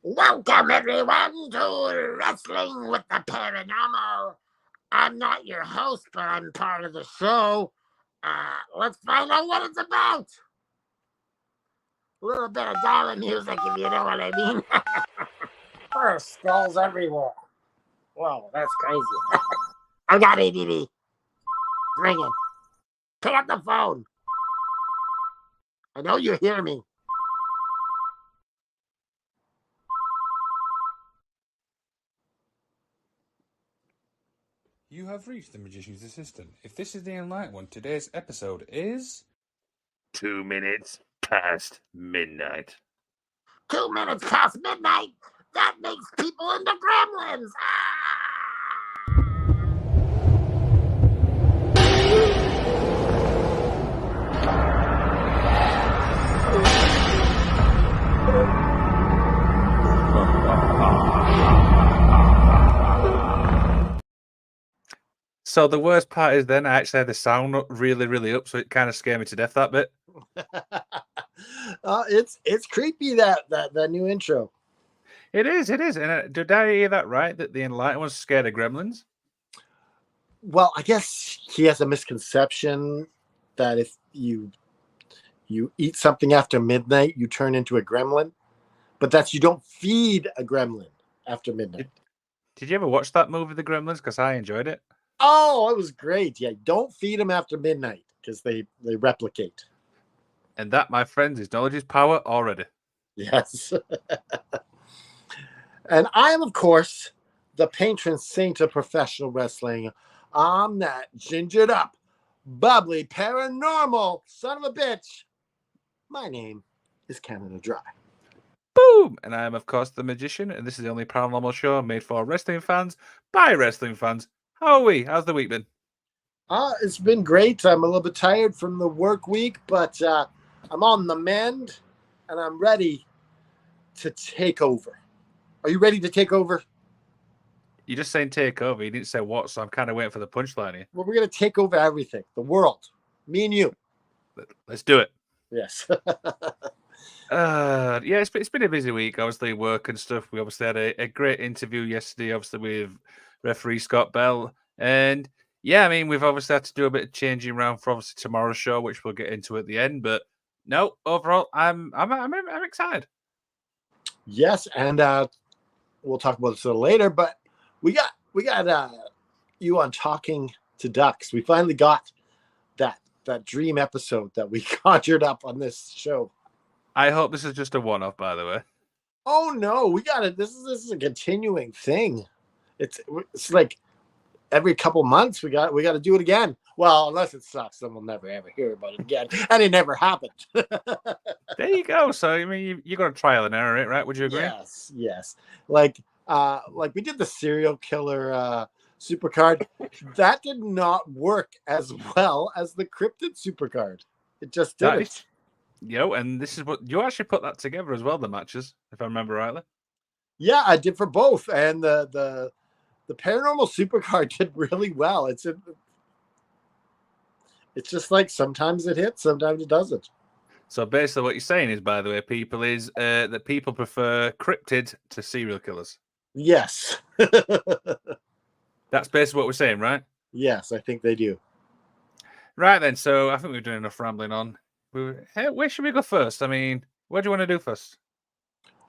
Welcome, everyone, to Wrestling with the Paranormal. I'm not your host, but I'm part of the show. Let's find out what it's about. A little bit of dollar music, if you know what I mean. First, skulls everywhere. Whoa, that's crazy. I got ADD. It's ringing. Pick up the phone. I know you hear me. You have reached the Magician's Assistant. If this is the Enlightened one, today's episode is 2 minutes past midnight. 2 minutes past midnight. That makes people into gremlins. So the worst part is then I actually had the sound really up, so it kind of scared me to death, that bit. It's creepy, that new intro. It is. And did I hear that right, that the Enlightened one's scared of gremlins? Well, I guess he has a misconception that if you eat something after midnight, you turn into a gremlin. But you don't feed a gremlin after midnight. Did you ever watch that movie, The Gremlins? Because I enjoyed it. Oh, it was great. Yeah, don't feed them after midnight because they replicate. And that, my friends, is knowledge is power already. Yes. And I am, of course, the patron saint of professional wrestling. I'm that gingered up, bubbly, paranormal son of a bitch. My name is Canada Dry. Boom! And I am, of course, the Magician, and this is the only paranormal show made for wrestling fans by wrestling fans. How are we? How's the week been? It's been great. I'm a little bit tired from the work week, but I'm on the mend, and I'm ready to take over. Are you ready to take over? You're just saying take over. You didn't say what, so I'm kind of waiting for the punchline here. Well, we're going to take over everything. The world. Me and you. Let's do it. Yes. Yeah, it's been a busy week. Obviously, work and stuff. We obviously had a great interview yesterday, obviously, with referee Scott Bell. And yeah, I mean, we've obviously had to do a bit of changing around for obviously tomorrow's show, which we'll get into at the end. But no, overall, I'm excited. Yes, and we'll talk about this a little later. But we got you on Talking to Ducks. We finally got that dream episode that we conjured up on this show. I hope this is just a one-off, by the way. Oh no, we got it. This is a continuing thing. It's like every couple months we got to do it again. Well, unless it sucks, then we'll never ever hear about it again, and it never happened. There you go. So I mean, you got a trial and error, right? Would you agree? Yes. Like we did the serial killer supercard. That did not work as well as the cryptid supercard. It just didn't. And this is what you actually put that together as well, the matches, if I remember rightly. Yeah, I did for both, and the paranormal supercard did really well. It's just like sometimes it hits, sometimes it doesn't. So basically, what you're saying is, by the way, that people prefer cryptid to serial killers. Yes. That's basically what we're saying, right? Yes, I think they do. Right then, so I think we're doing enough rambling on. Where should we go first? I mean, what do you want to do first?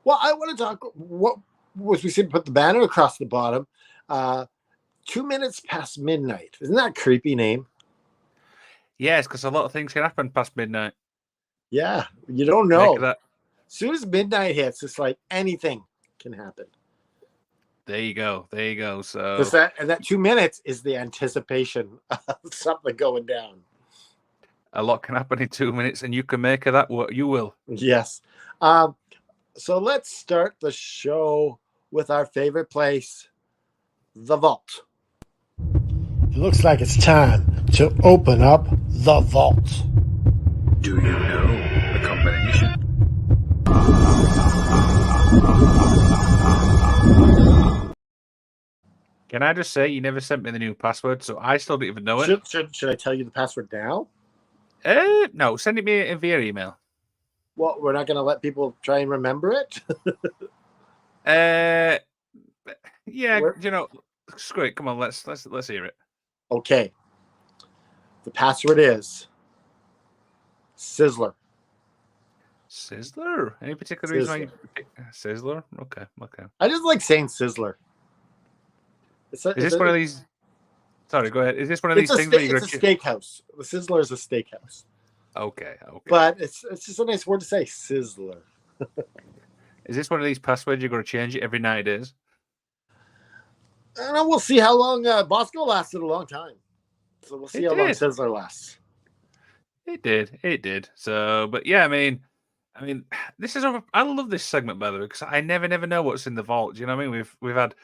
Well, I want to talk. What was we said? Put the banner across the bottom. 2 minutes past midnight. Isn't that a creepy name? Yes, because a lot of things can happen past midnight. Yeah, you don't know. As soon as midnight hits, it's like anything can happen. There you go. So that 2 minutes is the anticipation of something going down. A lot can happen in 2 minutes, and you can make of that what you will. Yes. So let's start the show with our favorite place, the vault. It looks like it's time to open up the vault. Do you know the combination? Can I just say you never sent me the new password, so I still don't even know it. Should I tell you the password now? No, send it me via email. Well, we're not going to let people try and remember it. Uh, yeah, Where- you know, screw it. Come on, let's hear it. Okay. The password is Sizzler. Sizzler. Any particular reason why you Sizzler. pick Sizzler? Okay, okay. I just like saying Sizzler. It's Is this one of these? Sorry, go ahead. Is this one of these things where you it's go? a steakhouse. The Sizzler is a steakhouse. Okay, okay. But it's just a nice word to say, Sizzler. Is this one of these passwords you're going to change it every 90 days? I don't know. We'll see how long Bosco lasted a long time. So we'll see how long Sizzler lasts. It did. It did. So, but yeah, I mean, this is. I love this segment by the way because I never know what's in the vault. Do you know what I mean? We've had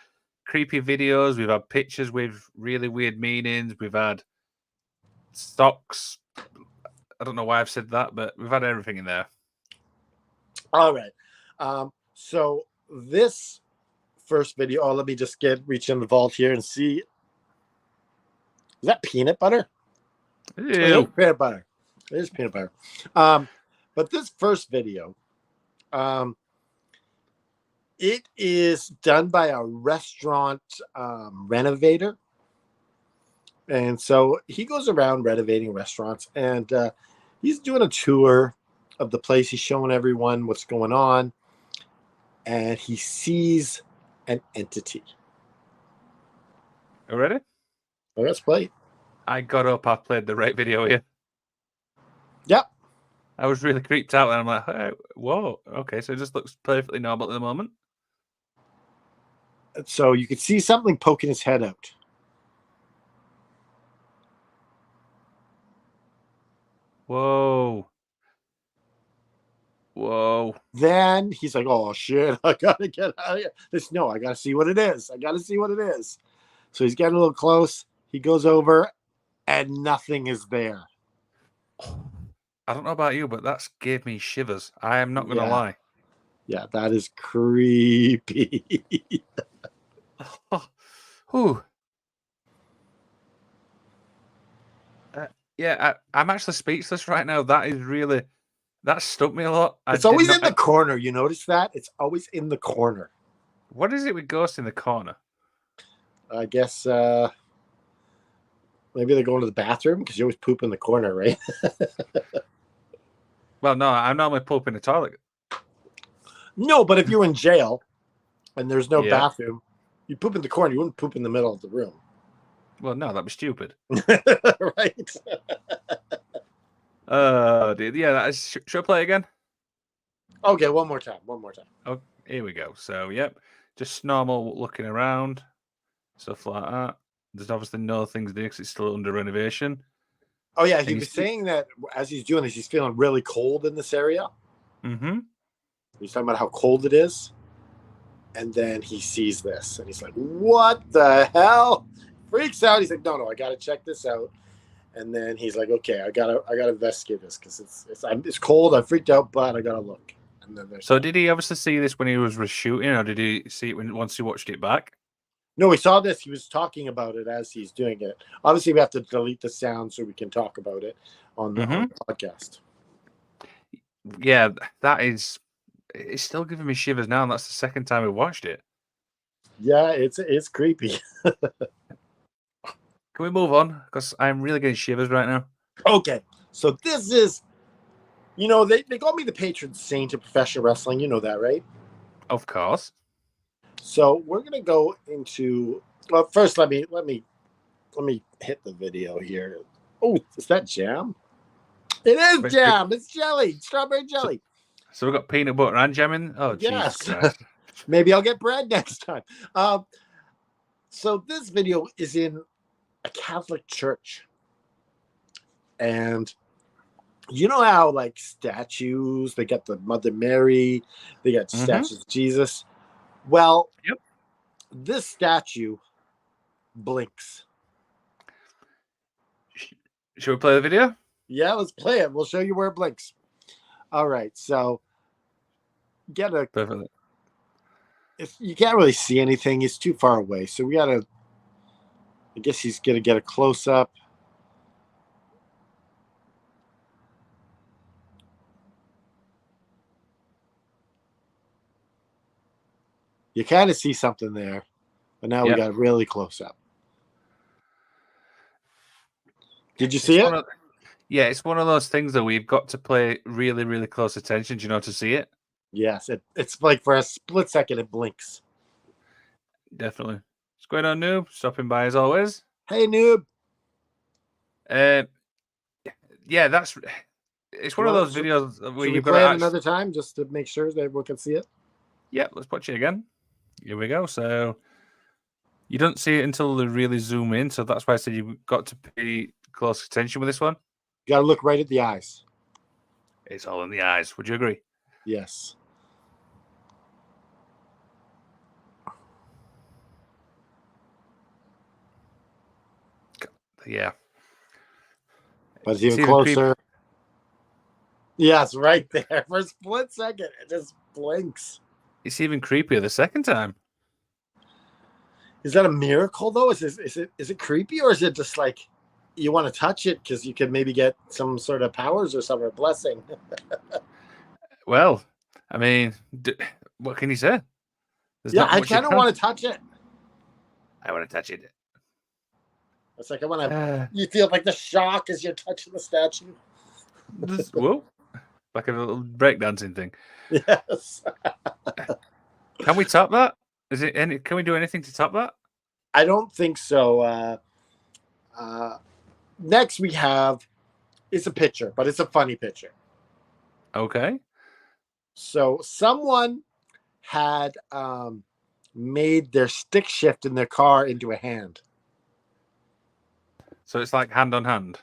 creepy videos. We've had pictures with really weird meanings. We've had stocks. I don't know why I've said that, but we've had everything in there. All right. So this first video. Oh, let me just reach in the vault here and see. Is that peanut butter? Ew. It is peanut butter. It is peanut butter. But this first video, it is done by a restaurant renovator. And so he goes around renovating restaurants and he's doing a tour of the place. He's showing everyone what's going on. And he sees an entity. You ready? Oh, let's play. I got up. I played the right video here. Yep. I was really creeped out, and I'm like, hey, whoa, okay, so it just looks perfectly normal at the moment. So you could see something poking his head out. Whoa. Whoa. Then he's like, oh, shit, I got to get out of here. No, I got to see what it is. I got to see what it is. So he's getting a little close. He goes over, and nothing is there. I don't know about you, but that gave me shivers. I am not going to lie. Yeah, that is creepy. Whew. Yeah, I'm actually speechless right now. That stuck me a lot. It's always in the corner. You notice that? It's always in the corner. What is it with ghosts in the corner? I guess maybe they're going to the bathroom because you always poop in the corner, right? Well, no, I normally poop in the toilet. No, but if you're in jail and there's no bathroom, you poop in the corner. You wouldn't poop in the middle of the room. Well, no, that'd be stupid. Right. Dude, yeah, should I play again? Okay, one more time. Oh, here we go. So, yep, just normal looking around, stuff like that. There's obviously no things there because it's still under renovation. Oh, yeah, he was saying that as he's doing this, he's feeling really cold in this area. Mm-hmm. He's talking about how cold it is. And then he sees this, and he's like, what the hell? Freaks out. He's like, no, I got to check this out. And then he's like, okay, I gotta investigate this because it's cold. I'm freaked out, but I gotta look. And then so did he obviously see this when he was shooting, or did he see it once he watched it back? No, he saw this. He was talking about it as he's doing it. Obviously, we have to delete the sound so we can talk about it on the podcast. Yeah, it's still giving me shivers now, and that's the second time we watched it. Yeah, it's creepy. Can we move on? Because I'm really getting shivers right now. Okay, so this is, they call me the patron saint of professional wrestling. You know that, right? Of course. So we're gonna go into. Well, first let me hit the video here. Oh, is that jam? It is jam. It's jelly, strawberry jelly. So we've got peanut butter and jam in. Oh, yes. Jesus Christ. Maybe I'll get bread next time. So this video is in a Catholic church, and you know how like statues, they got the Mother Mary, they got statues of Jesus. Well, this statue blinks. Should we play the video? Yeah, let's play it. We'll show you where it blinks. All right, so Perfect. If you can't really see anything, it's too far away. So we gotta. I guess he's gonna get a close up. You kind of see something there, but now we Yep. got really close up. Did you It's see it? Yeah, it's one of those things that we've got to pay really, really close attention, to see it. Yes, it's like for a split second it blinks. Definitely. What's going on, Noob? Stopping by as always. Hey, noob. Yeah, it's one of those videos where Should we you've got play to it another time just to make sure that everyone can see it? Yeah, let's watch it again. Here we go. So you don't see it until they really zoom in, so that's why I said you've got to pay close attention with this one. You got to look right at the eyes. It's all in the eyes. Would you agree? Yes. Yeah. But it's even closer. Yes, right there. For a split second, it just blinks. It's even creepier the second time. Is that a miracle though? Is it creepy, or is it just like you want to touch it because you can maybe get some sort of powers or some blessing? Well, I mean, what can you say? Yeah, I kind of want to touch it. I want to touch it. It's like I want to. You feel like the shock as you're touching the statue. Whoa, like a little breakdancing thing. Yes. Can we top that? Can we do anything to top that? I don't think so. Next we have it's a picture, but it's a funny picture. Okay. So someone had made their stick shift in their car into a hand. So it's like hand on hand.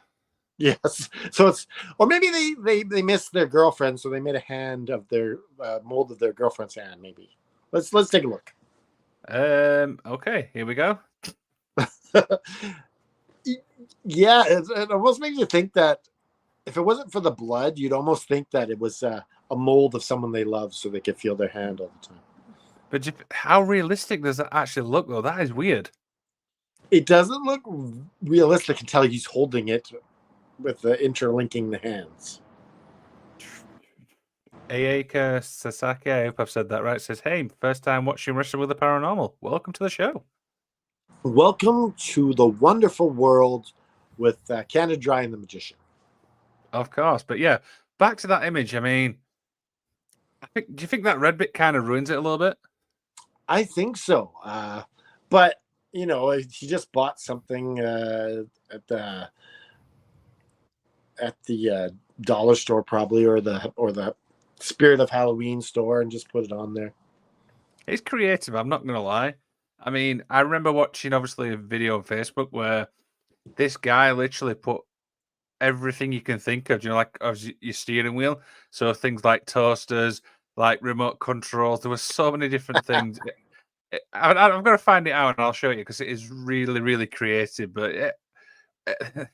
Yes. So it's, or maybe they missed their girlfriend, so they made a hand of their mold of their girlfriend's hand. Maybe. Let's take a look. Okay. Here we go. Yeah, it almost makes you think that if it wasn't for the blood, you'd almost think that it was a mold of someone they love, so they could feel their hand all the time. But how realistic does that actually look, though? That is weird. It doesn't look realistic until he's holding it with the interlinking the hands. Ayaka Sasaki, I hope I've said that right, says, hey, first time watching Wrestling with the Paranormal. Welcome to the show. Welcome to the wonderful world with Canada Dry and the Magician. Of course. But yeah, back to that image. I mean, do you think that red bit kind of ruins it a little bit? I think so. But, you know, he just bought something at the dollar store probably, or the Spirit of Halloween store, and just put it on there. It's creative, I'm not going to lie. I mean, I remember watching, obviously, a video on Facebook where this guy literally put everything you can think of, like your steering wheel. So things like toasters, like remote controls. There were so many different things. I'm going to find it out and I'll show you because it is really, really creative. But I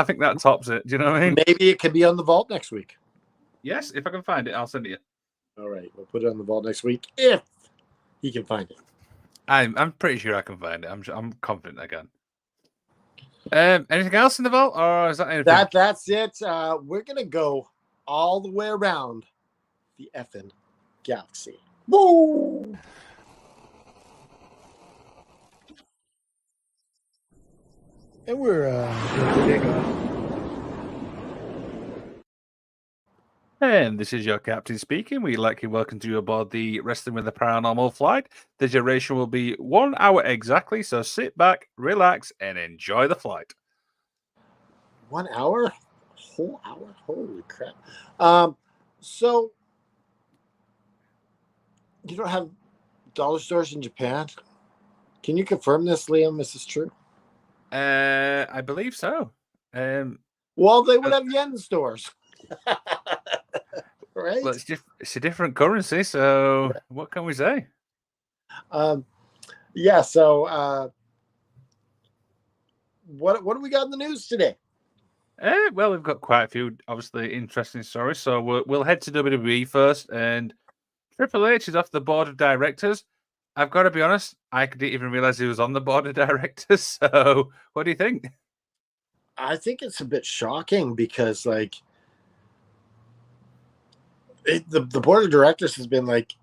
think that tops it. Do you know what I mean? Maybe it could be on the vault next week. Yes, if I can find it, I'll send it you. All right, we'll put it on the vault next week if he can find it. I'm pretty sure I can find it. I'm confident I can. Anything else in the vault, or is that anything? That's it. We're gonna go all the way around the effing galaxy. Woo! And we're And this is your captain speaking. We'd like to welcome you aboard the Wrestling with the Paranormal flight. The duration will be 1 hour exactly, so sit back, relax, and enjoy the flight. 1 hour? A whole hour? Holy crap. So, you don't have dollar stores in Japan? Can you confirm this, Liam? This is true? I believe so. Well, they would have yen stores. Right? Well, it's a different currency, so what can we say? Yeah, so what do we got in the news today? Well, we've got quite a few, obviously, interesting stories. So we'll head to WWE first, and Triple H is off the board of directors. I've got to be honest, I didn't even realize he was on the board of directors. So what do you think? I think it's a bit shocking because, like, the board of directors has been like,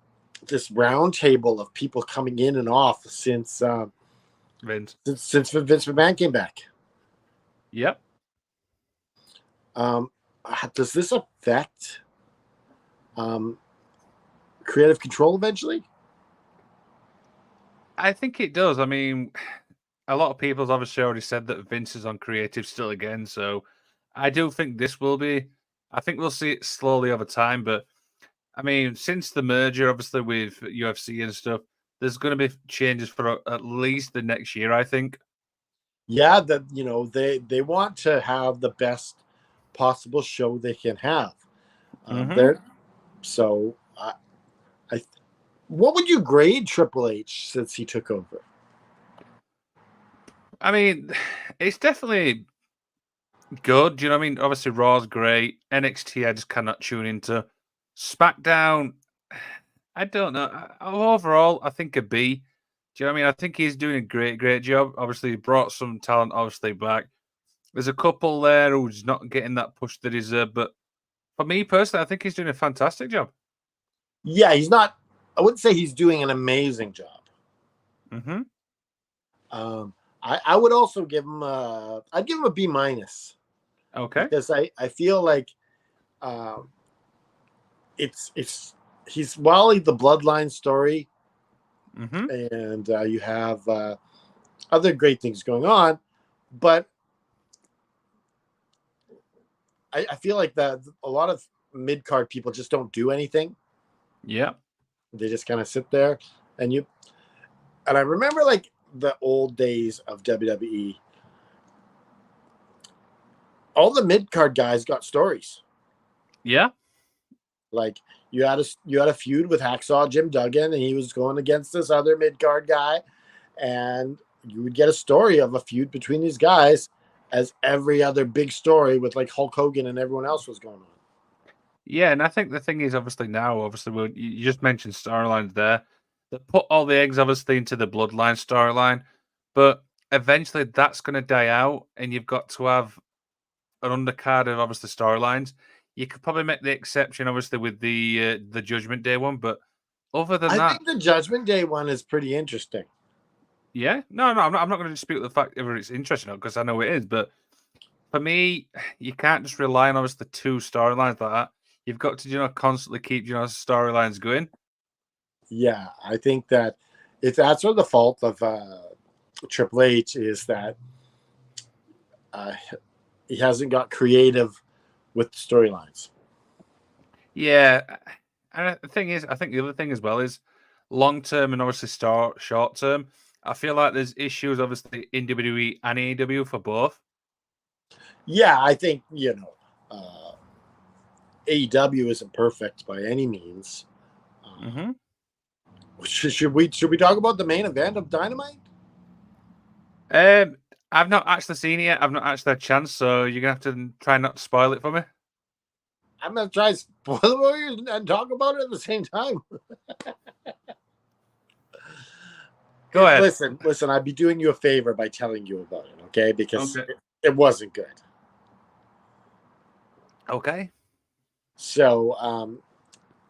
this round table of people coming in and off since Vince. since Vince McMahon came back. Yep. Does this affect creative control eventually? I think it does. I mean, a lot of people's obviously already said that Vince is on creative still again, so I do think this will be. I think we'll see it slowly over time, but I mean, since the merger, obviously with UFC and stuff, there's going to be changes for at least the next year, I think. Yeah, that they want to have the best possible show they can have. There, so I, what would you grade Triple H since he took over? I mean, it's definitely good. Do you know what I mean? Obviously, Raw's great. NXT, I just cannot tune into. SmackDown, I don't know. Overall, I think a B. Do you know what I mean? I think he's doing a great job. Obviously, he brought some talent, obviously, back. There's a couple there who's not getting that push they deserve, but for me personally, I think he's doing a fantastic job. Yeah, he's not. I wouldn't say he's doing an amazing job. Mm-hmm. I would also give him I'd give him a B minus. Okay. Because I feel like it's he's Wally the bloodline story, and you have other great things going on, but I feel like that a lot of mid card people just don't do anything. Yeah. They just kind of sit there, and I remember like the old days of WWE. All the mid card guys got stories. Yeah. Like you had a feud with Hacksaw Jim Duggan, and he was going against this other mid card guy, and you would get a story of a feud between these guys, as every other big story with like Hulk Hogan and everyone else was going on. Yeah, and I think the thing is, obviously now, you just mentioned storylines there. They put all the eggs obviously into the bloodline storyline, but eventually that's going to die out, and you've got to have an undercard of obviously storylines. You could probably make the exception, obviously, with the Judgment Day one, but other than I that, think the Judgment Day one is pretty interesting. yeah, no, I'm not going to dispute the fact whether it's interesting because I know it is, but for me, you can't just rely on obviously the two storylines like that. You've got to, constantly keep, storylines going. Yeah, I think that that's sort of the fault of Triple H is that he hasn't got creative with storylines. Yeah, and the thing is, I think the other thing as well is long term and obviously short term. I feel like there's issues obviously in WWE and AEW for both. Yeah, I think AEW isn't perfect by any means. Should we talk about the main event of Dynamite? I've not actually seen it yet. I've not actually had a chance, so you're gonna have to try not to spoil it for me. I'm gonna try spoiler and talk about it at the same time. Go ahead. Listen. I'd be doing you a favor by telling you about it, okay? Because it wasn't good. Okay. So,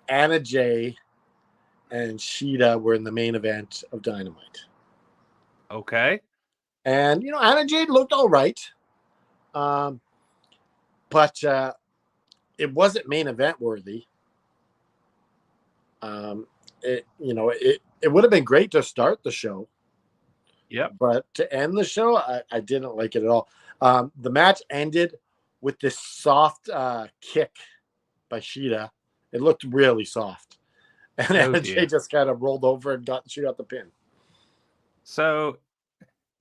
Anna Jay and Sheeta were in the main event of Dynamite. Okay. And Anna Jay looked all right, but it wasn't main event worthy. It would have been great to start the show. Yep. But to end the show, I didn't like it at all. The match ended with this soft kick by Sheeta. It looked really soft. And Anna Jay just kind of rolled over and she got the pin. So,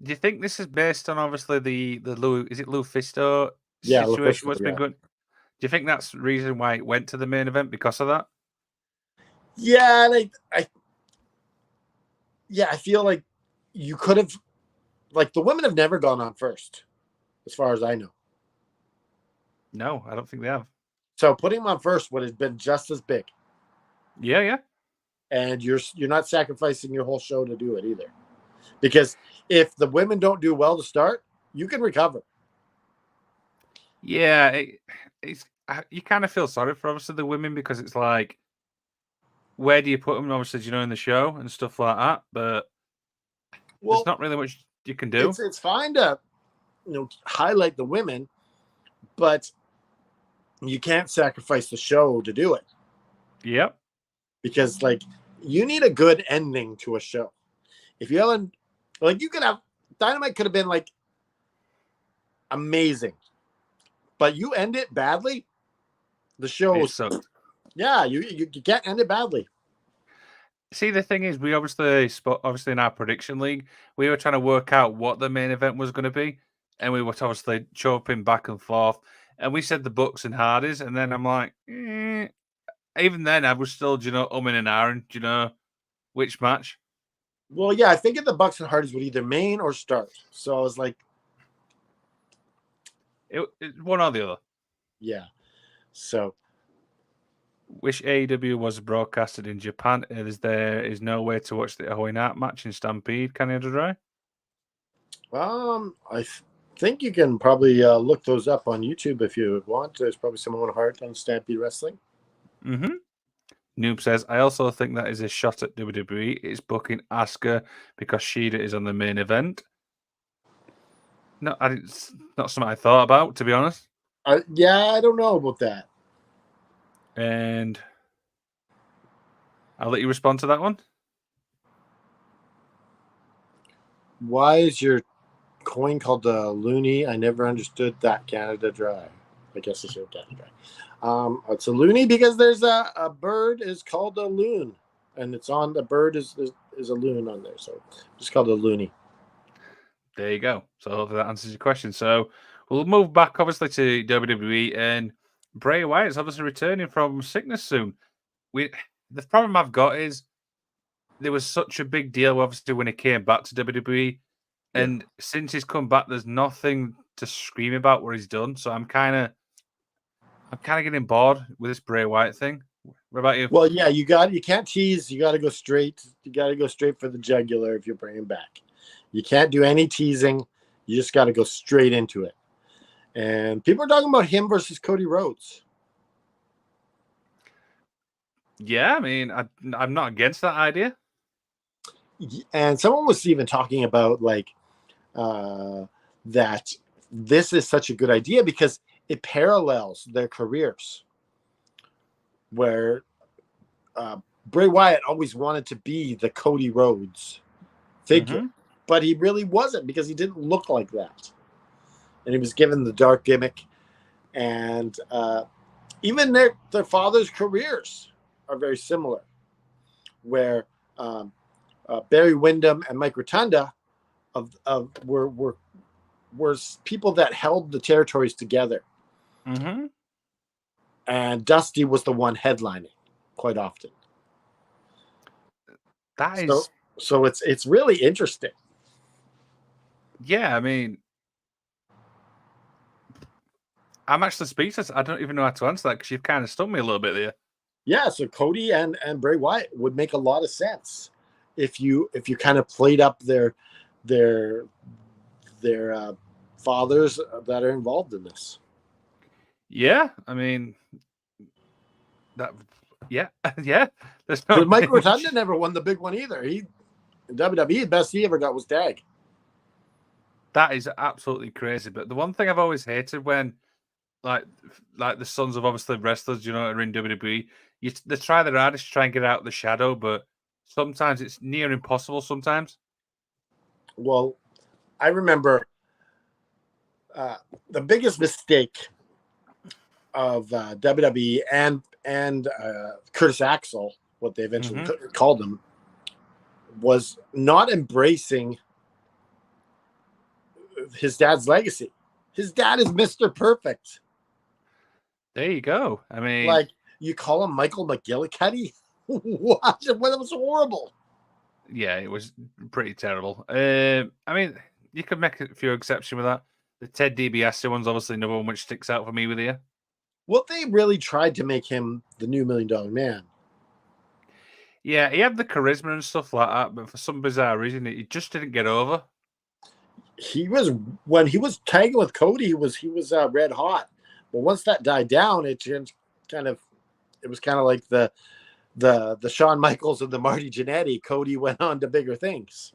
do you think this is based on obviously the Lou Fisto Lufisto, situation? What's been good? Do you think that's the reason why it went to the main event because of that? Yeah, I feel like you could have, like, the women have never gone on first, as far as I know. No, I don't think they have. So putting them on first would have been just as big. Yeah. And you're not sacrificing your whole show to do it either, because if the women don't do well to start, you can recover. Yeah, it's you kind of feel sorry for obviously the women because it's like where do you put them? Obviously, in the show and stuff like that, but there's not really much you can do. It's fine to highlight the women, but you can't sacrifice the show to do it. Yep. Because you need a good ending to a show. If you haven't, you could have Dynamite could have been amazing, but you end it badly, the show sucked. Yeah, you can't end it badly. See, the thing is, we obviously in our prediction league, we were trying to work out what the main event was going to be, and we were obviously chopping back and forth, and we said the Bucks and Hardys, and then I'm like, even then I was still, umming and ahhing, which match. Well, yeah, I think the Bucks and Hardys would either main or start. So I was like, it one or the other. Yeah. So, wish AEW was broadcasted in Japan. There is no way to watch the Ahoy Night match in Stampede, Canada Dry. I think you can probably look those up on YouTube if you want. There's probably some Owen Hart on Stampede Wrestling. Mm-hmm. Noob says, I also think that is a shot at WWE. It's booking Asuka because Shida is on the main event. No, it's not something I thought about, to be honest. Yeah, I don't know about that. And I'll let you respond to that one. Why is your coin called the Looney? I never understood that. Canada Dry. I guess it's Canada Dry. It's a loony because there's a bird is called a loon, and it's on the bird is a loon on there, so it's called a loony. There you go. So hopefully that answers your question. So we'll move back obviously to WWE, and Bray Wyatt is obviously returning from sickness soon. The problem I've got is there was such a big deal obviously when he came back to WWE, and since he's come back, there's nothing to scream about what he's done. So I'm kind of getting bored with this Bray Wyatt thing. What about you? Well, yeah, you can't tease. You got to go straight. You got to go straight for the jugular if you're bringing back. You can't do any teasing. You just got to go straight into it. And people are talking about him versus Cody Rhodes. Yeah, I mean, I'm not against that idea. And someone was even talking about that this is such a good idea because it parallels their careers, where Bray Wyatt always wanted to be the Cody Rhodes figure, but he really wasn't because he didn't look like that. And he was given the dark gimmick. And even their father's careers are very similar, where Barry Windham and Mike Rotunda were people that held the territories together. Mm-hmm. And Dusty was the one headlining quite often. So it's really interesting. Yeah, I mean, I'm actually speechless. I don't even know how to answer that because you've kind of stumped me a little bit there. Yeah, so Cody and Bray Wyatt would make a lot of sense if you kind of played up their fathers that are involved in this. Yeah, I mean that. Yeah, yeah. Mike Rotunda never won the big one either. In WWE, the best he ever got was tag. That is absolutely crazy. But the one thing I've always hated when, like the sons of obviously wrestlers, are in WWE, they try their hardest to try and get out of the shadow, but sometimes it's near impossible. Sometimes. Well, I remember the biggest mistake of WWE and Curtis Axel, what they eventually called him, was not embracing his dad's legacy. His dad is Mr. Perfect. There you go. I mean, you call him Michael McGillicuddy? What? That was horrible. Yeah, it was pretty terrible. I mean, you could make a few exceptions with that. The Ted DiBiase one's obviously another one which sticks out for me with you. Well, they really tried to make him the new $1 Million Man. Yeah, he had the charisma and stuff like that, but for some bizarre reason, he just didn't get over. When he was tagging with Cody, he was red hot. But once that died down, it was kind of like the Shawn Michaels and the Marty Jannetty, Cody went on to bigger things.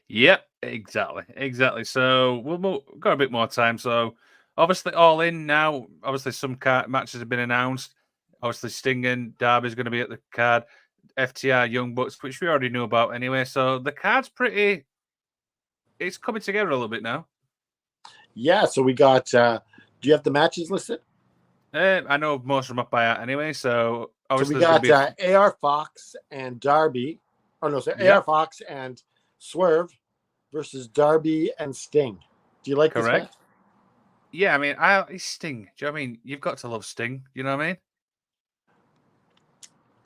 Yep, exactly. So we'll got a bit more time. So obviously, all in now. Obviously, some matches have been announced. Obviously, Sting and Darby's going to be at the card. FTR Young Bucks, which we already knew about anyway. So the card's pretty. It's coming together a little bit now. Yeah. So we got. Do you have the matches listed? I know most of them up by heart anyway. So obviously, we got AR Fox and Darby. Oh no, sorry, AR Fox and Swerve versus Darby and Sting. Do you like this match? Yeah, I mean, Sting. Do you know what I mean? You've got to love Sting. You know what I mean?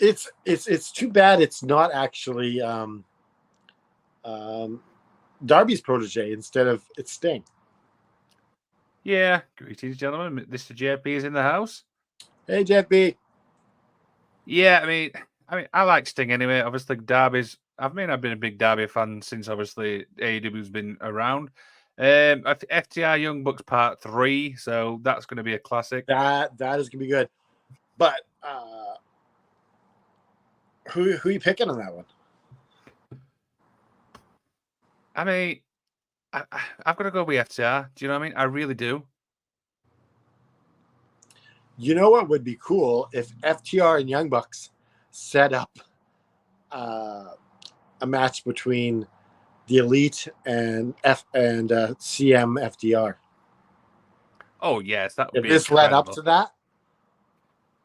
It's too bad it's not actually Darby's protege instead of it's Sting. Yeah, greetings, gentlemen. Mr. JP is in the house. Hey, JP. Yeah, I mean, I like Sting anyway. Obviously, Darby's. I've been a big Darby fan since obviously AEW's been around. FTR Young Bucks Part 3, so that's going to be a classic. That is going to be good. But who are you picking on that one? I mean, I've got to go with FTR. Do you know what I mean? I really do. You know what would be cool if FTR and Young Bucks set up a match between the Elite and CM FDR. Oh yes, that would be. If this led up to that.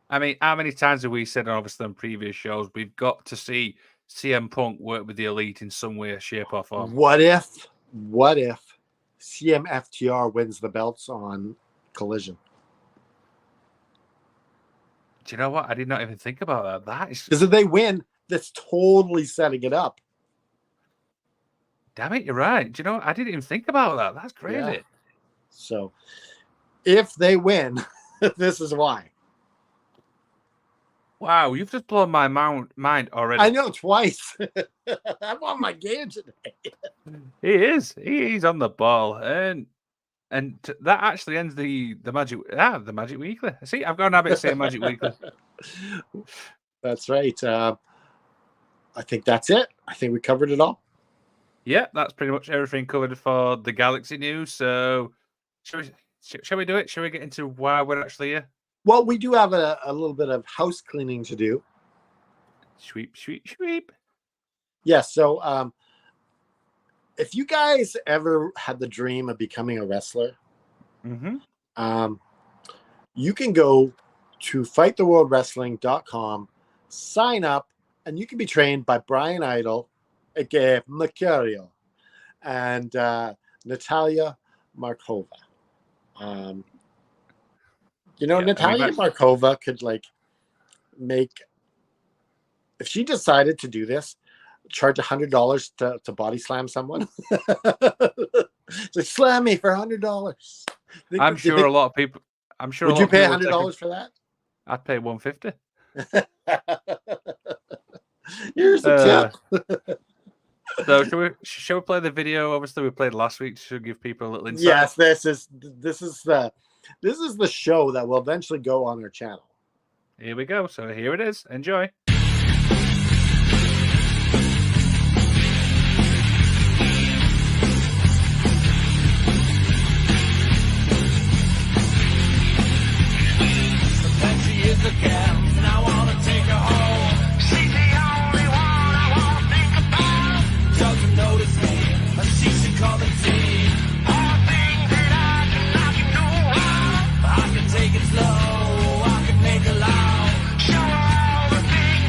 I mean, how many times have we said obviously on previous shows we've got to see CM Punk work with the Elite in some way, shape, or form? What if CM FTR wins the belts on Collision? Do you know what? I did not even think about that. That is because if they win, that's totally setting it up. Damn it, you're right. Do you know what? I didn't even think about that. That's crazy. Yeah. So if they win, this is why. Wow, you've just blown my mind already. I know, twice. I'm on my game today. He is. He's on the ball. And that actually ends the Magic Weekly. See, I've got an habit of saying Magic Weekly. That's right. I think that's it. I think we covered it all. Yeah, that's pretty much everything covered for the Galaxy news. So shall we do it? Shall we get into why we're actually here? Well, we do have a little bit of house cleaning to do. Sweep. Yeah, so if you guys ever had the dream of becoming a wrestler, you can go to fighttheworldwrestling.com, sign up, and you can be trained by Brian Idol, aka Mercurio, and Natalia Markova. Natalia Markova could make, if she decided to do this, charge $100 to body slam someone. Slam me for $100. I'm sure a lot of people. I'm sure. Would you pay $100 for that? I'd pay $150. Here's the tip. So shall we play the video? Obviously, we played last week. Should give people a little insight. Yes, this is the show that will eventually go on our channel. Here we go. So here it is. Enjoy. The gal, and I wanna take her home. She's the only one I wanna think about. Doesn't notice me, but she should come and see all the things that I can do. I can take it slow, I can make her loud. Show her all the things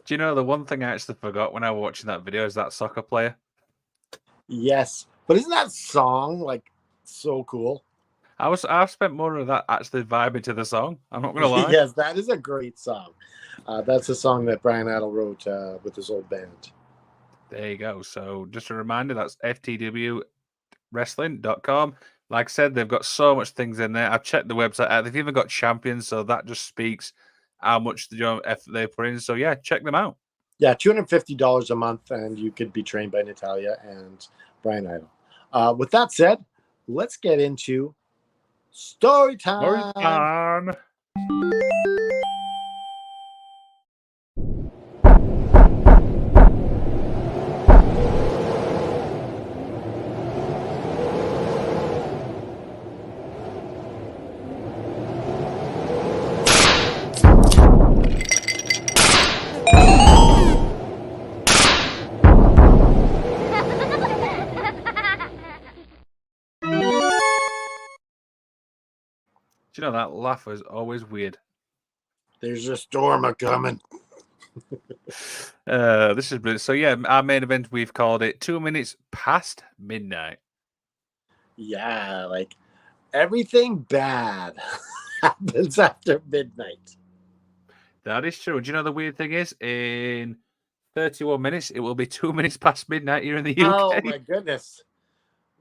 Do you know the one thing I actually forgot when I was watching that video is that soccer player? Yes, but isn't that song like so cool? I've spent more of that actually vibing to the song. I'm not gonna lie. Yes, that is a great song. That's a song that Brian Adel wrote with his old band. There you go. So just a reminder, that's ftwwrestling.com. Like I said, they've got so much things in there. I've checked the website out. They've even got champions, so that just speaks how much effort they put in. So yeah, check them out. Yeah, $250 a month, and you could be trained by Natalia and Brian Idol. With that said, let's get into story time. Do you know that laugh is always weird? There's a storm a coming. This is brilliant. So yeah, our main event, we've called it 2 minutes past midnight. Yeah, like everything bad happens after midnight. That is true. And do you know the weird thing is, in 31 minutes, it will be 2 minutes past midnight here in the UK. Oh my goodness.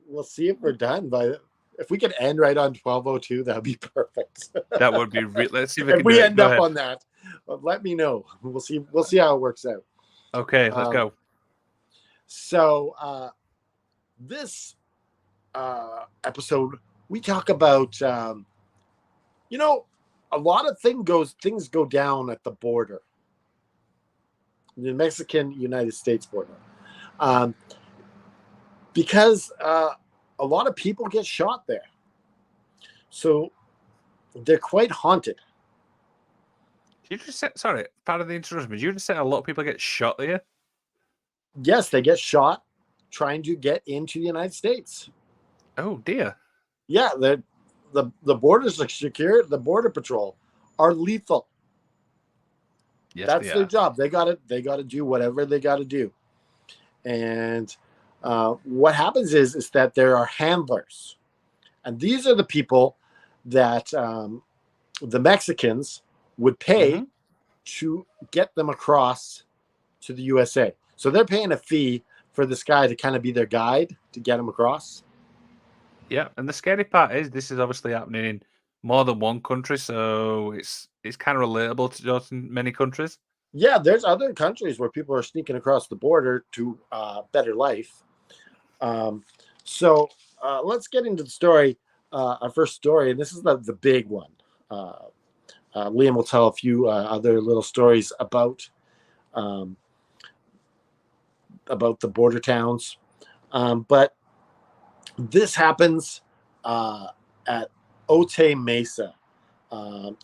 We'll see if we're done by if we could end right on 12:02, that would be perfect. That would be let's see if we if can we do it. end Go up ahead. on that, let me know. We'll see how it works out. Okay, let's go. So this episode we talk about a lot of things go down at the border, the Mexican United States border, because a lot of people get shot there, so they're quite haunted. You just said, sorry, part of the interruption, but you just said a lot of people get shot there. Yes, they get shot trying to get into the United States. Oh dear. Yeah, the borders are secure. The border patrol are lethal. Yes, That's they their are. job. They got to do whatever they got to do. And what happens is that there are handlers, and these are the people that the Mexicans would pay to get them across to the USA. So they're paying a fee for this guy to kind of be their guide to get them across. Yeah, and the scary part is this is obviously happening in more than one country, so it's kind of relatable to just in many countries. Yeah, there's other countries where people are sneaking across the border to better life. So let's get into the story. Our first story, and this is the big one. Liam will tell a few other little stories about the border towns, but this happens at Otay Mesa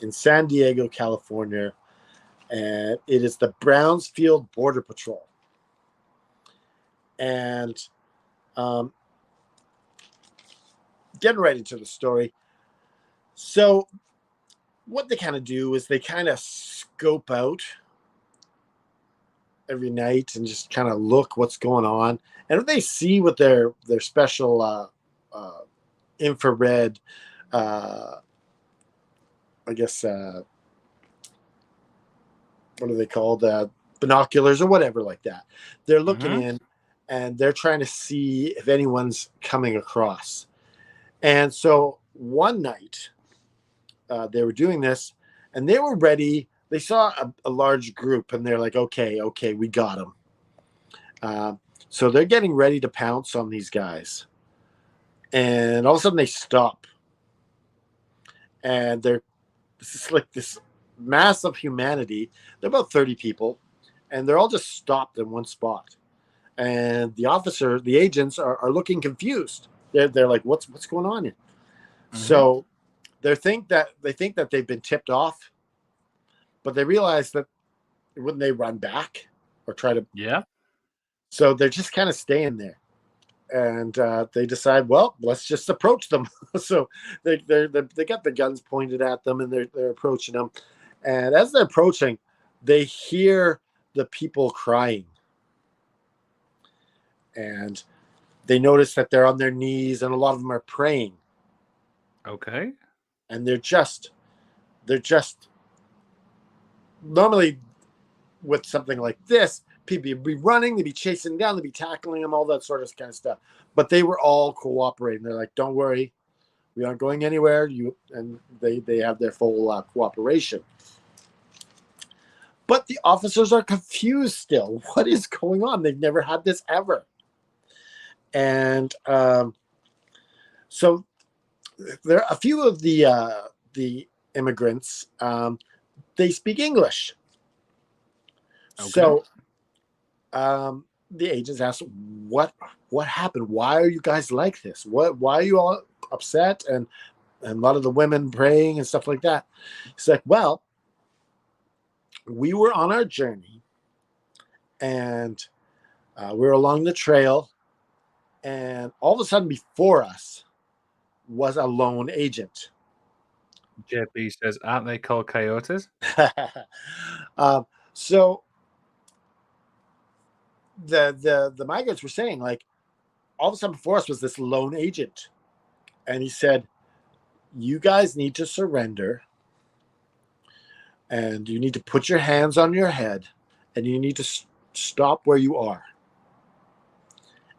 in San Diego, California, and it is the Brownsfield Border Patrol. And getting right into the story. So what they kind of do is they kind of scope out every night and just kind of look what's going on. And if they see with their special infrared, I guess, what are they called? Binoculars or whatever like that. They're looking in and they're trying to see if anyone's coming across. And so one night they were doing this and they were ready. They saw a large group and they're like, okay, we got them. So they're getting ready to pounce on these guys. And all of a sudden they stop. And this is like this mass of humanity. They're about 30 people. And they're all just stopped in one spot. And the agents are looking confused. They're like, what's going on here? So they think that they've been tipped off. But they realize that wouldn't they run back or try to? Yeah. So they're just kind of staying there, and they decide, well, let's just approach them. So they got the guns pointed at them, and they're approaching them. And as they're approaching, they hear the people crying, and they notice that they're on their knees, and a lot of them are praying, Okay. and they're just normally with something like this, people would be running, they'd be chasing down, they'd be tackling them, all that sort of kind of stuff. But they were all cooperating. They're like, "Don't worry, we aren't going anywhere." And they have their full cooperation. But the officers are confused still. What is going on? They've never had this ever. And so there are a few of the immigrants. They speak English. Okay. So the agents asked, what happened? Why are you guys like this? Why are you all upset? And a lot of the women praying and stuff like that. He's like, well, we were on our journey, and we were along the trail, and all of a sudden before us was a lone agent. JP says, aren't they called coyotes? So the migrants were saying, like, all of a sudden before us was this lone agent, and he said, "You guys need to surrender, and you need to put your hands on your head, and you need to stop where you are."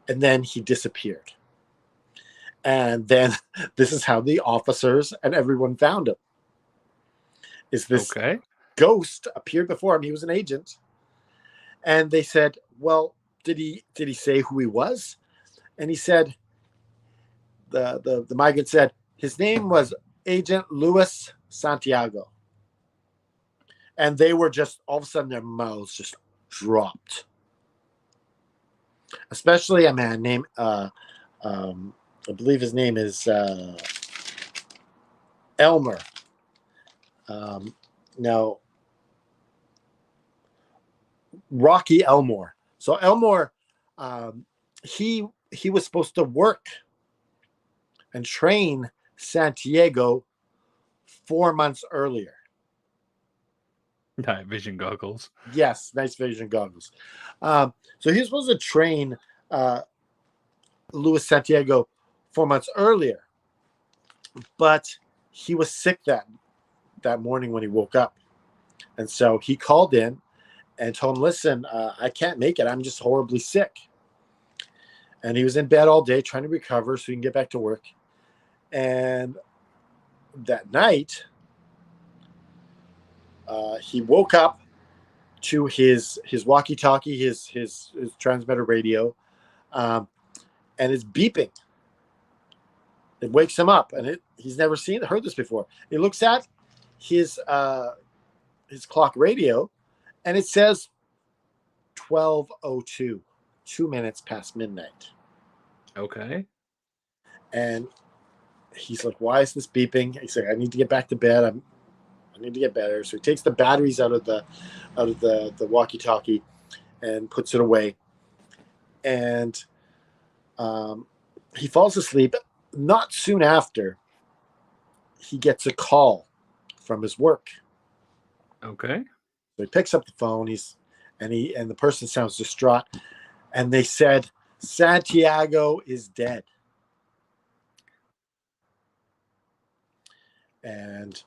And then he disappeared. And then this is how the officers and everyone found him. Is this ghost appeared before him? He was an agent. And they said, "Well, did he say who he was?" And he said, the migrant said, his name was Agent Luis Santiago. And they were just, all of a sudden, their mouths just dropped. Especially a man named, I believe his name is Elmer. Now, Rocky Elmore. So Elmore, he was supposed to work and train Santiago 4 months earlier. Night vision goggles. Yes, nice vision goggles. So he was supposed to train Luis Santiago 4 months earlier, but he was sick that morning when he woke up, and so he called in and told him, "Listen, I can't make it. I'm just horribly sick." And he was in bed all day trying to recover so he can get back to work. And that night, he woke up to his walkie-talkie, his transmitter radio, and it's beeping. It wakes him up, and he's never heard this before. He looks at his clock radio, and it says 12:02, 2 minutes past midnight. Okay. And he's like, "Why is this beeping?" He's like, "I need to get back to bed. I need to get better." So he takes the batteries out of the walkie-talkie and puts it away. And he falls asleep. Not soon after, he gets a call from his work. Okay. So he picks up the phone. And the person sounds distraught, and they said, "Santiago is dead." And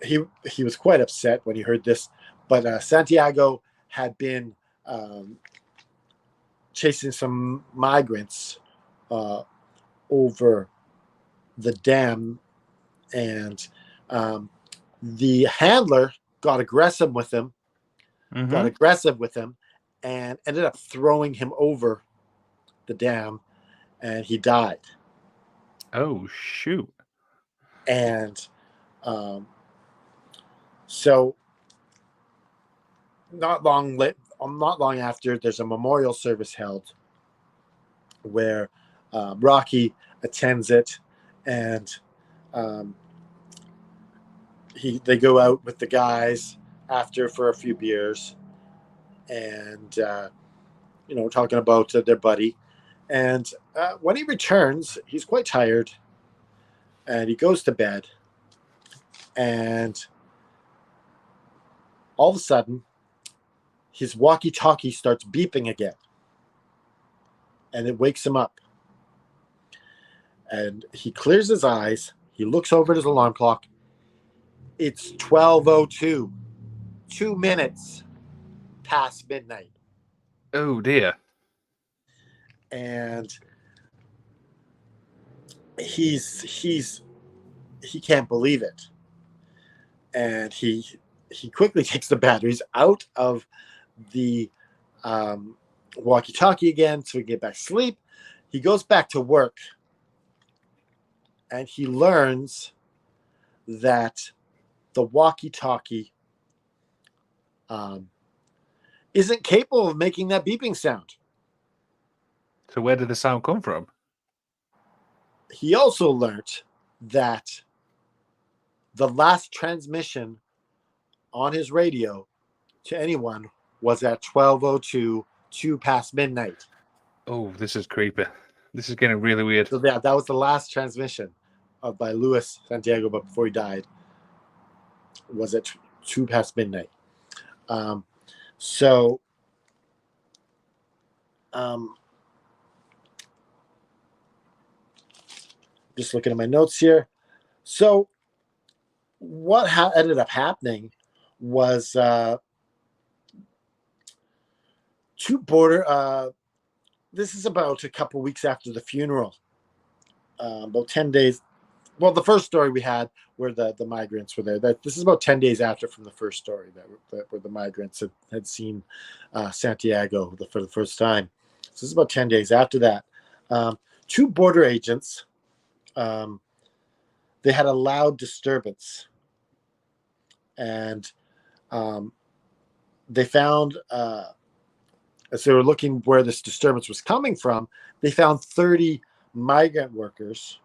he was quite upset when he heard this. But Santiago had been chasing some migrants over the dam, and the handler got aggressive with him, and ended up throwing him over the dam, and he died. Oh, shoot. And so not long after, there's a memorial service held where Rocky attends it, and they go out with the guys after for a few beers, and talking about their buddy. And when he returns, he's quite tired, and he goes to bed, and all of a sudden, his walkie-talkie starts beeping again. And it wakes him up. And he clears his eyes. He looks over at his alarm clock. It's 12:02. 2 minutes past midnight. Oh dear. And he can't believe it. And he quickly takes the batteries out of the walkie-talkie again so he can get back to sleep. He goes back to work, and he learns that the walkie-talkie isn't capable of making that beeping sound. So where did the sound come from? He also learned that the last transmission on his radio to anyone was at 12:02, 2 past midnight. Oh, this is creepy. This is getting really weird. So that was the last transmission by Luis Santiago, but before he died, was at 2 past midnight. Just looking at my notes here. So what ended up happening was this is about a couple weeks after the funeral, about 10 days. Well, the first story we had where the migrants were there. This is about 10 days after from the first story where the migrants had seen Santiago for the first time. So this is about 10 days after that. 2 border agents, they had a loud disturbance, and they found, as they were looking where this disturbance was coming from, they found 30 migrant workers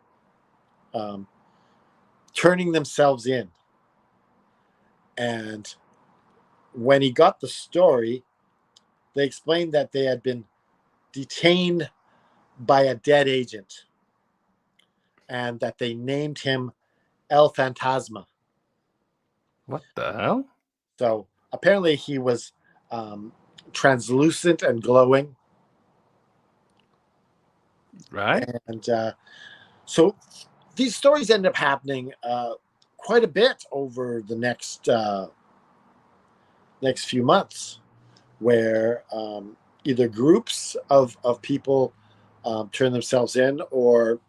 turning themselves in. And when he got the story, they explained that they had been detained by a dead agent and that they named him El Fantasma. What the hell? So apparently he was translucent and glowing. Right. And so these stories end up happening quite a bit over the next few months, where either groups of people turn themselves in, or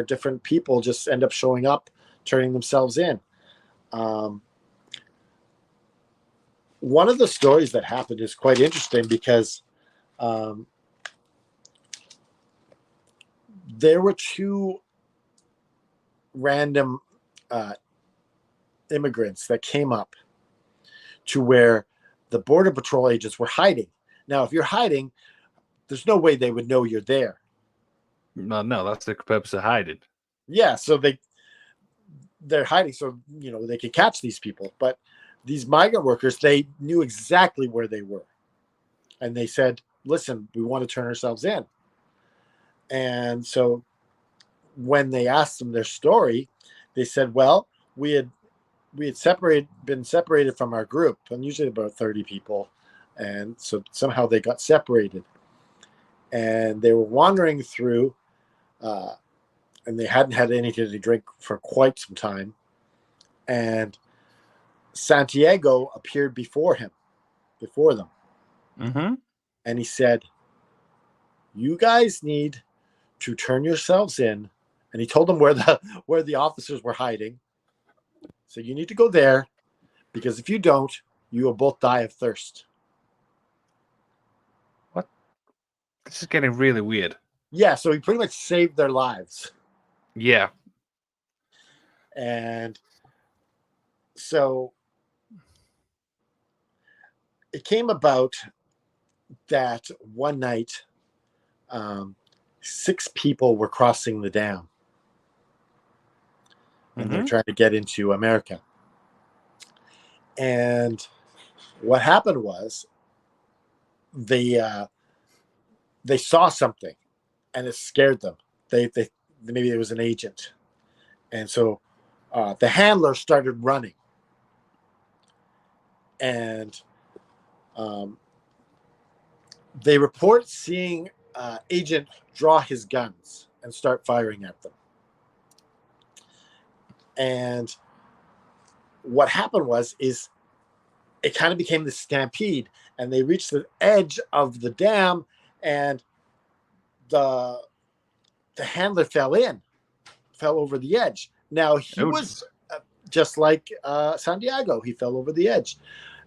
different people just end up showing up, turning themselves in. One of the stories that happened is quite interesting because there were 2 random immigrants that came up to where the Border Patrol agents were hiding. Now, if you're hiding, there's no way they would know you're there. No, that's the purpose of hiding. Yeah, so they're hiding so they could catch these people. But these migrant workers, they knew exactly where they were, and they said, "Listen, we want to turn ourselves in." And so when they asked them their story, they said, "Well, we had been separated from our group, and usually about 30 people, and so somehow they got separated, and they were wandering through, and they hadn't had anything to drink for quite some time, and Santiago appeared before them, Mm-hmm. and he said, 'You guys need to turn yourselves in,' and he told them where the officers were hiding. So you need to go there, because if you don't, you will both die of thirst." What? This is getting really weird. Yeah, so he pretty much saved their lives. Yeah. And so it came about that one night, 6 people were crossing the dam, and they're trying to get into America. And what happened was they saw something, and it scared them. They maybe it was an agent, and so the handler started running, and they report seeing Agent draw his guns and start firing at them. And what happened is it kind of became this stampede, and they reached the edge of the dam, and the handler fell over the edge. Now he Ouch. was just like Santiago. He fell over the edge,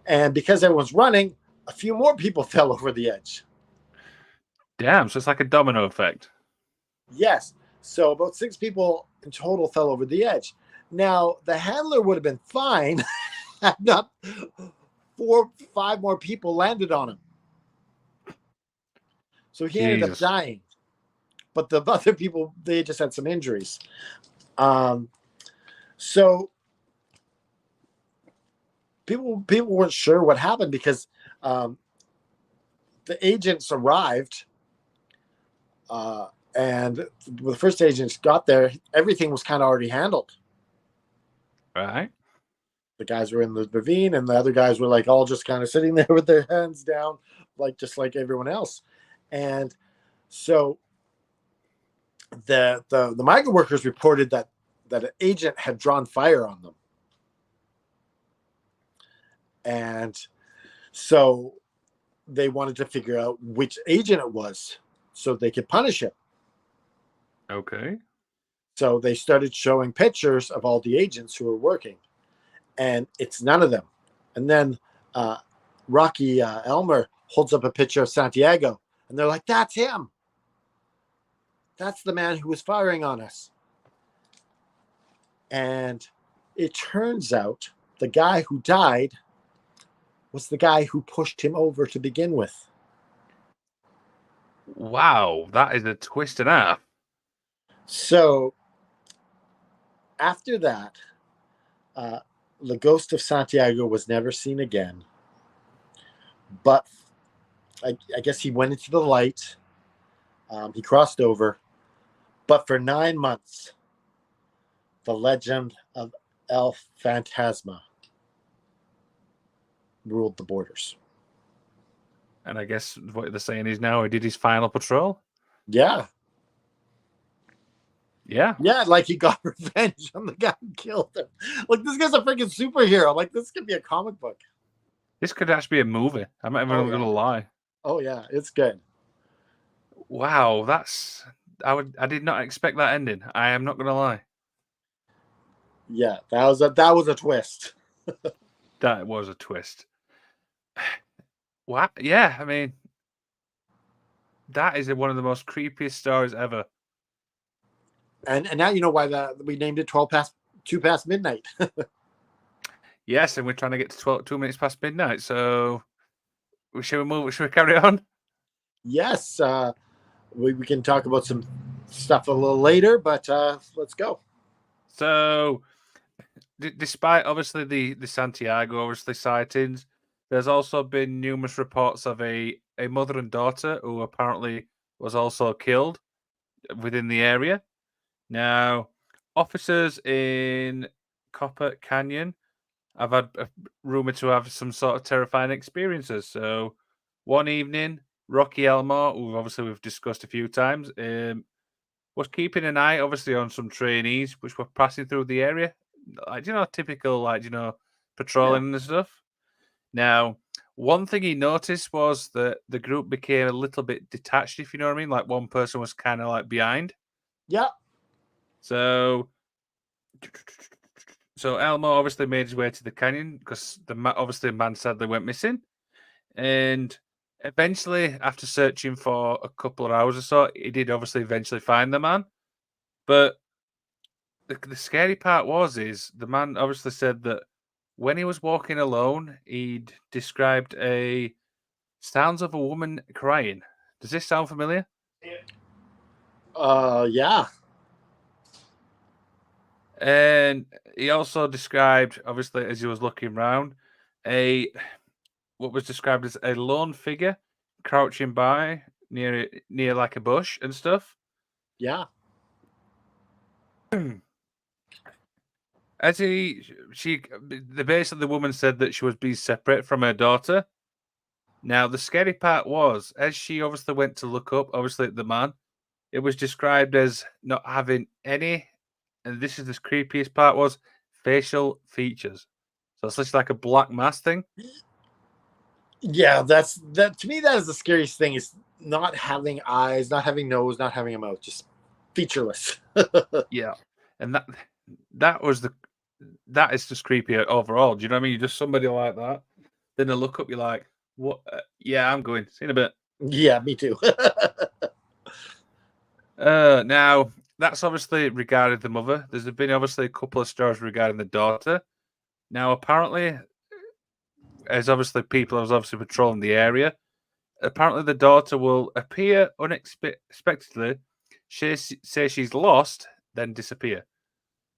and because everyone's running, a few more people fell over the edge. Damn, so it's like a domino effect. Yes. So about 6 people in total fell over the edge. Now the handler would have been fine had not 5 more people landed on him. So he ended up Jesus. dying. But the other people, they just had some injuries. So people weren't sure what happened because the agents arrived, and when the first agents got there, everything was kind of already handled. Right. The guys were in the ravine, and the other guys were like all just kind of sitting there with their hands down, just like everyone else. And so the migrant workers reported that an agent had drawn fire on them. And so they wanted to figure out which agent it was so they could punish him. Okay. So they started showing pictures of all the agents who were working, and it's none of them. And then Rocky Elmer holds up a picture of Santiago, and they're like, that's him. That's the man who was firing on us. And it turns out the guy who died was the guy who pushed him over to begin with. Wow, that is a twist and a half. So after that, the ghost of Santiago was never seen again. But I guess he went into the light. He crossed over. But for 9 months, the legend of El Fantasma ruled the borders. And I guess what they're saying is now he did his final patrol. Yeah. Yeah. Yeah, like he got revenge on the guy who killed him. Like, this guy's a freaking superhero. Like, this could be a comic book. This could actually be a movie. I'm not even going to lie. Oh, yeah, it's good. Wow, I did not expect that ending. I am not going to lie. Yeah, that was a twist. That was a twist. What? Yeah, I mean, that is one of the most creepiest stories ever. And now you know why we named it 2 past midnight. Yes, and we're trying to get to 2 minutes past midnight. So, should we carry on? Yes, we can talk about some stuff a little later, but let's go. So, despite obviously the Santiago obviously sightings, there's also been numerous reports of a mother and daughter who apparently was also killed within the area. Now, officers in Copper Canyon have had rumored to have some sort of terrifying experiences. So, one evening, Rocky Elmore, who obviously we've discussed a few times, was keeping an eye, obviously, on some trainees which were passing through the area, typical, patrolling and stuff. Now, one thing he noticed was that the group became a little bit detached, if you know what I mean. Like one person was kind of like behind. Yeah. So Elmo obviously made his way to the canyon because the man said they went missing, and eventually, after searching for a couple of hours or so, he did obviously eventually find the man. But the scary part is the man obviously said that when he was walking alone, he'd described sounds of a woman crying. Does this sound familiar? Yeah. And he also described, obviously, as he was looking round, what was described as a lone figure crouching by near like a bush and stuff. Yeah. As the base of the woman said that she was being separate from her daughter. Now, the scary part was, as she obviously went to look up, obviously at the man, it was described as not having any, and this is the creepiest part, was facial features. So it's just like a black mask thing. Yeah, that to me. That is the scariest thing: is not having eyes, not having nose, not having a mouth, just featureless. Yeah, and that is just creepy overall. Do you know what I mean? You're just somebody like that. Then they look up, you're like, what? Yeah, I'm going. See you in a bit. Yeah, me too. Now that's obviously regarding the mother. There's been obviously a couple of stories regarding the daughter. Now, apparently, as obviously people are obviously patrolling the area, apparently the daughter will appear unexpectedly, say she's lost, then disappear.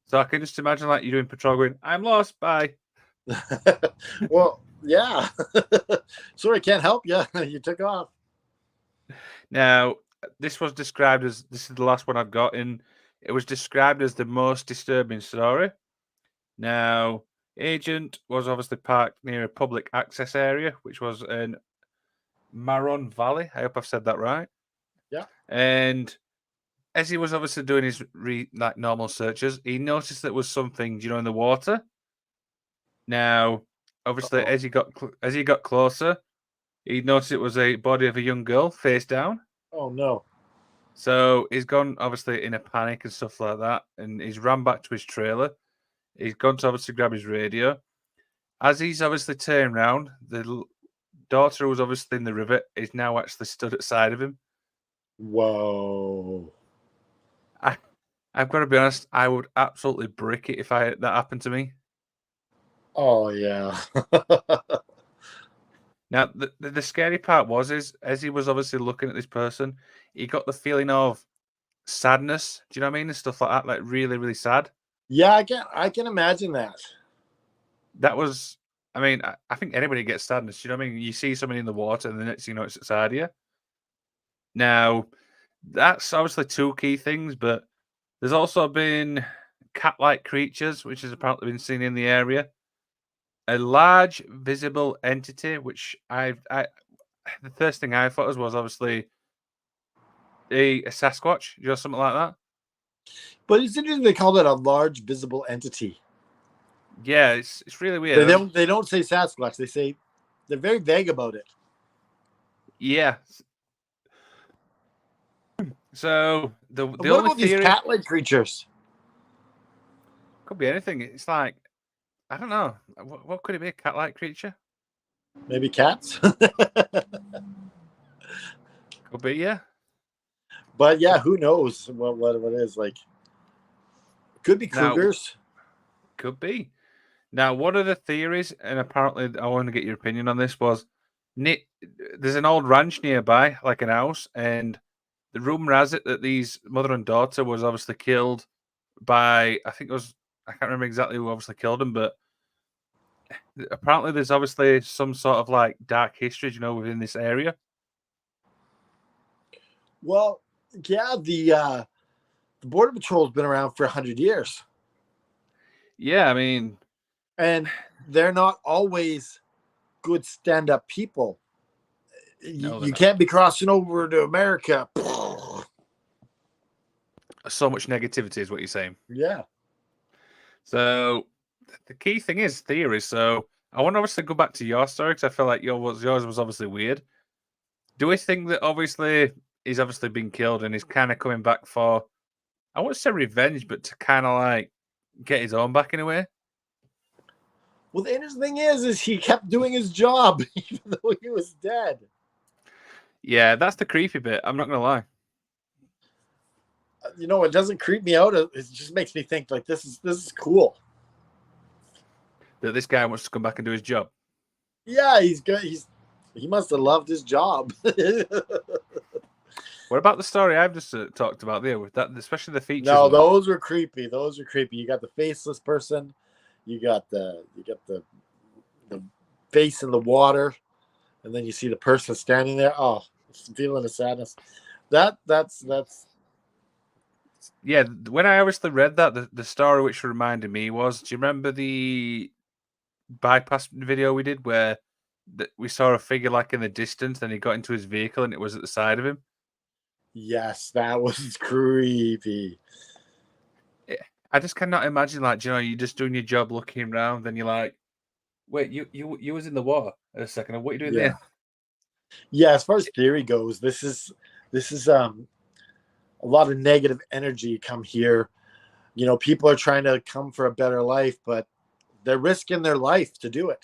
So I can just imagine like you're doing patrol going, I'm lost, bye. Well, yeah. Sorry, can't help you. You took off. Now, this was described as, this is the last one I've got, and it was described as the most disturbing story. Now, Agent was obviously parked near a public access area, which was in Marron Valley. I hope I've said that right. Yeah. And as he was obviously doing his normal searches, he noticed there was something, in the water. Now, obviously, Uh-oh. as he got closer, he noticed it was a body of a young girl face down. Oh no. So he's gone obviously in a panic and stuff like that, and he's ran back to his trailer. He's gone to obviously grab his radio. As he's obviously turned around, the daughter who was obviously in the river is now actually stood at the side of him. Whoa. I've got to be honest, I would absolutely brick it if that happened to me. Oh yeah. Now, the scary part was, as he was obviously looking at this person, he got the feeling of sadness. Do you know what I mean? And stuff like that, like really, really sad. Yeah, I can imagine that. That was, I mean, I think anybody gets sadness. Do you know what I mean? You see somebody in the water, and the next thing you know, it's inside you. Now, that's obviously two key things, but there's also been cat-like creatures, which has apparently been seen in the area. A large visible entity, which the first thing I thought was obviously a Sasquatch, something like that. But it's interesting they call that a large visible entity. Yeah, it's really weird. They don't say Sasquatch. They say they're very vague about it. Yeah. So the What only about these theory cat-like creatures? could be anything. It's like, I don't know. What could it be? A cat-like creature? Maybe cats. Could be, yeah. But yeah, who knows what it is like? Could be Now- cougars. Could be. Now, one of the theories, and apparently I want to get your opinion on this, was there's an old ranch nearby, like an house, and the rumor has it that these mother and daughter was obviously killed by, I can't remember exactly who obviously killed them, but apparently there's obviously some sort of like dark history, within this area. Well, yeah, the Border Patrol's been around for 100 years. Yeah, I mean, and they're not always good stand-up people. No, You can't be crossing over to America. so much negativity is what you're saying. Yeah. So the key thing is theories. So I want to obviously go back to your story because I feel like yours was obviously weird. Do we think that obviously he's obviously been killed and he's kind of coming back for, I won't say revenge, but to kind of like get his own back in a way? Well, the interesting thing is he kept doing his job even though he was dead. Yeah, that's the creepy bit. I'm not gonna lie. It doesn't creep me out. It just makes me think like this is cool. That this guy wants to come back and do his job. Yeah, he's good. He must have loved his job. What about the story I've just talked about there with that, especially the features? No, those were creepy. You got the faceless person. You got the face in the water, and then you see the person standing there. Oh, feeling of sadness. That's Yeah, when I obviously read that, the story which reminded me was, do you remember the bypass video we did where we saw a figure like in the distance, and he got into his vehicle and it was at the side of him? Yes, that was creepy. I just cannot imagine, like, you know, you're just doing your job, looking around, then you're like, wait, you was in the water a second. What are you doing Yeah. there? Yeah, as far as theory goes, this is a lot of negative energy come here. You know, people are trying to come for a better life, but they're risking their life to do it.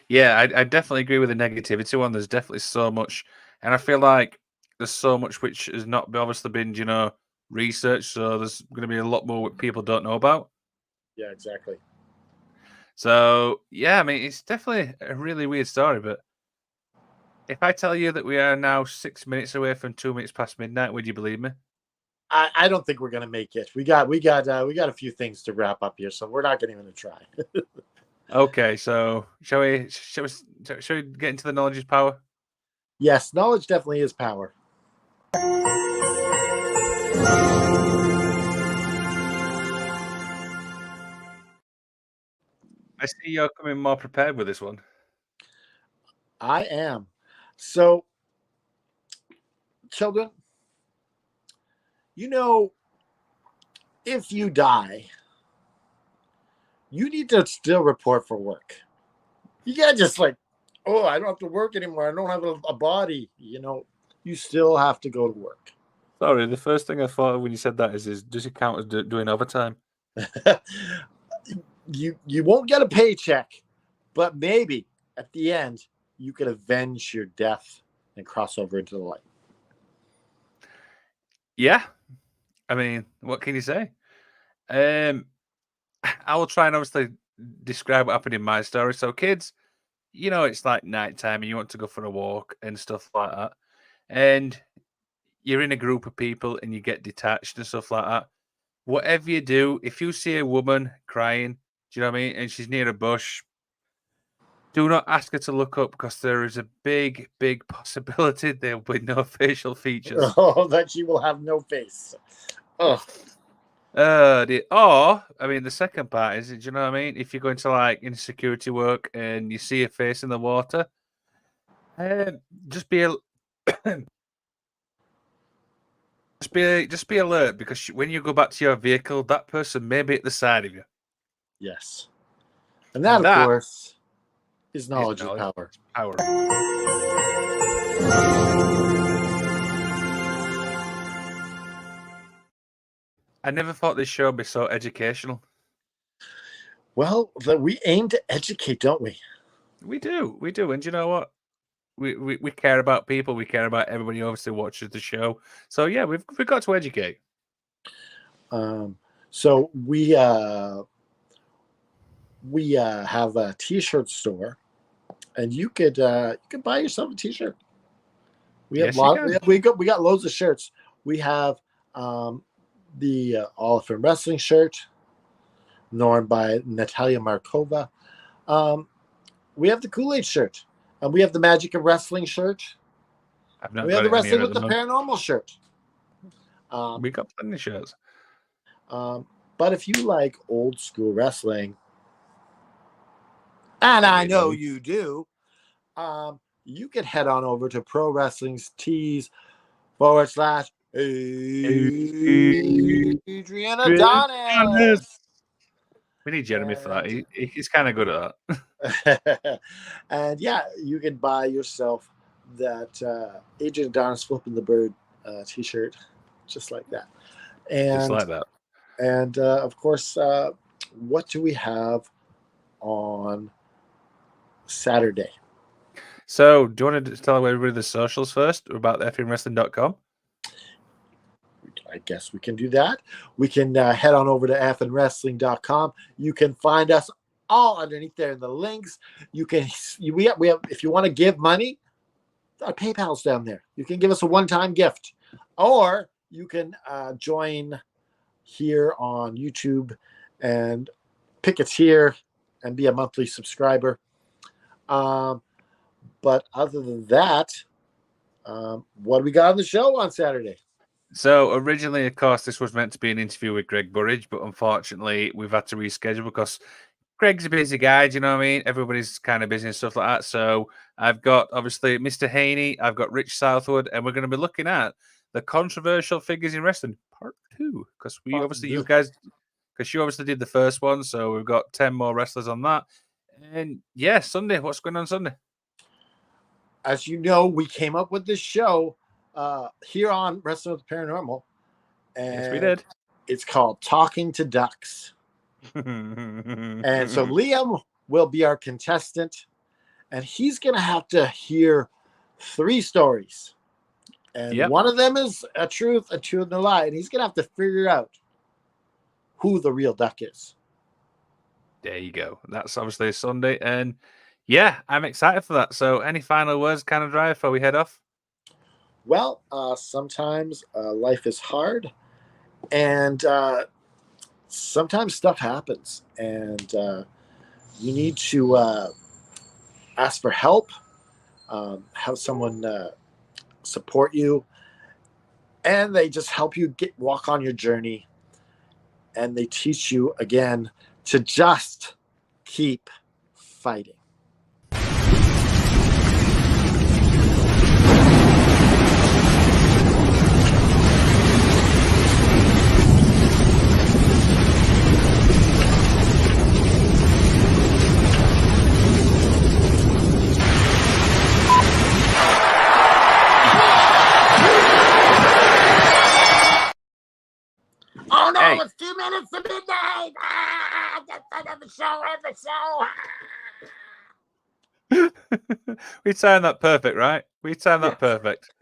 Yeah, I definitely agree with the negativity one. There's definitely so much, and I feel like there's so much which has not obviously been, you know, researched. So there's going to be a lot more people don't know about. Yeah, exactly. So yeah, I mean, it's definitely a really weird story. But if I tell you that we are now 6 minutes away from 2 minutes past midnight, would you believe me? I don't think we're gonna make it. We got a few things to wrap up here, so we're not gonna even try. Okay, so shall we get into the knowledge is power? Yes, knowledge definitely is power. I see you're coming more prepared with this one. I am. So, children, you know, if you die, you need to still report for work. You can't just like, oh, I don't have to work anymore. I don't have a body. You know, you still have to go to work. Sorry, the first thing I thought of when you said that is does it count as doing overtime? You won't get a paycheck, but maybe at the end you could avenge your death and cross over into the light. Yeah, I mean, what can you say? Um, I will try and obviously describe what happened in my story. So, kids, you know, it's like nighttime and you want to go for a walk and stuff like that, and you're in a group of people and you get detached and stuff like that. Whatever you do, if you see a woman crying, do you know what I mean, and she's near a bush, do not ask her to look up because there is a big, big possibility there will be no facial features. Oh, that she will have no face. Oh, I mean, the second part is, do you know what I mean? If you're going to like in security work and you see a face in the water, just be just be alert because when you go back to your vehicle, that person may be at the side of you. yes. And that, of That course, is knowledge is knowledge. power. Power. I never thought this show would be so educational. Well, we aim to educate, don't we? We do, and do you know what? We care about people. We care about everybody who obviously watches the show. So yeah, we've got to educate. So we have a T-shirt store, and you could buy yourself a T-shirt. We have we got loads of shirts. We have the Oliphant Wrestling shirt, worn by Natalia Markova. We have the Kool-Aid shirt, and we have the Magic of Wrestling shirt. We have the Wrestling with the Paranormal shirt. We got plenty of shirts. But if you like old school wrestling, and I know you do, you can head on over to Pro Wrestling's Tees / Adrian Adonis. We need Jeremy for that. He's kind of good at that. And yeah, you can buy yourself that Adrian Adonis flipping the bird T-shirt, just like that. And just like that. And of course, what do we have on Saturday? So, do you want to tell everybody the socials first about the FNWrestling.com? I guess we can do that. We can head on over to FNWrestling.com. You can find us all underneath there in the links. We have if you want to give money, our PayPal's down there. You can give us a one-time gift, or you can join here on YouTube and pick a tier and be a monthly subscriber. But other than that, what do we got on the show on Saturday? So originally, of course, this was meant to be an interview with Greg Burridge, but unfortunately, we've had to reschedule because Greg's a busy guy. Do you know what I mean? Everybody's kind of busy and stuff like that. So I've got obviously Mr. Haney, I've got Rich Southwood, and we're going to be looking at the controversial figures in wrestling part 2 because we Part obviously two. you guys because you obviously did the first one, so we've got 10 more wrestlers on that. And yeah, Sunday, what's going on Sunday? As you know, we came up with this show here on Wrestling with the Paranormal. And Yes, we did. It's called Talking to Ducks. And so Liam will be our contestant, and he's going to have to hear 3 stories. And Yep. one of them is a truth, and a lie. And he's going to have to figure out who the real duck is. There you go. That's obviously Sunday. And yeah, I'm excited for that. So any final words, Cannon Drive, before we head off? Well, sometimes life is hard, and sometimes stuff happens, and you need to ask for help, have someone support you, and they just help you walk on your journey, and they teach you again to just keep fighting. Oh no, Hey. it's 2 minutes to midnight. End the show, end the show. We timed that perfect, right? We timed that Yeah. perfect.